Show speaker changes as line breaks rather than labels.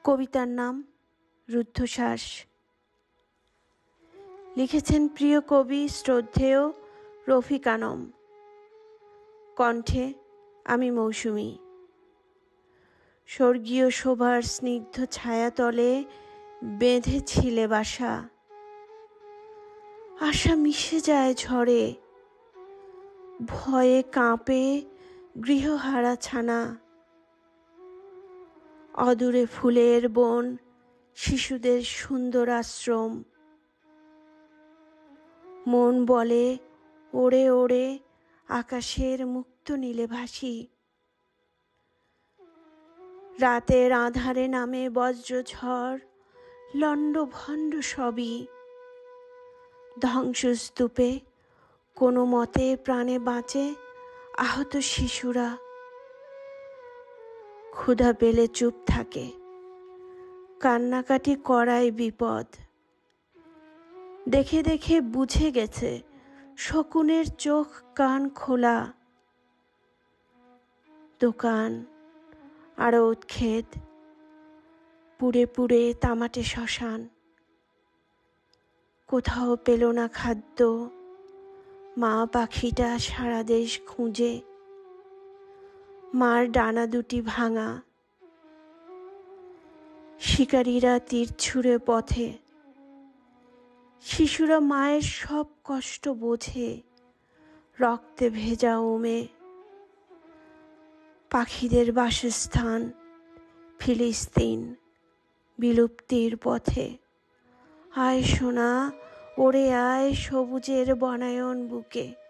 কবিতার নাম রুদ্ধশ্বাস। লিখেছেন প্রিয় কবি শ্রদ্ধেয় রফিক আনম। কণ্ঠে আমি মৌসুমী। স্বর্গীয় শোভার স্নিগ্ধ ছায়াতলে বেঁধেছিলে বাসা। আশা মিশে যায় ঝড়ে, ভয়ে কাঁপে গৃহহারা ছানা। অদূরে ফুলের বন, শিশুদের সুন্দর আশ্রম। মন বলে ওড়ে ওড়ে আকাশের মুক্ত নীলে ভাসি। রাতের আঁধারে নামে বজ্রঝড়, লণ্ডভণ্ড সবই। ধ্বংসস্তূপে কোনো মতে প্রাণে বাঁচে আহত শিশুরা। ক্ষুধা পেলে চুপ থাকে, কান্নাকাটি করাই বিপদ। দেখে দেখে বুঝে গেছে শকুনের চোখ কান খোলা। দোকান, আড়ত, ক্ষেত, পুড়ে পুড়ে তামাটে শ্মশান। কোথাও পেল না খাদ্য, মা পাখিটা সারা দেশ খুঁজে। মার ডানা দুটি ভাঙা। শিকারীরা তীর ছুঁড়ে পথে। শিশুরা মায়ের সব কষ্ট বোঝে, রক্তে ভেজা ওমে। পাখিদের বাসস্থান ফিলিস্তিন, বিলুপ্তির পথে। আয় সোনা, ওরে আয় সবুজের বনায়ন বুকে।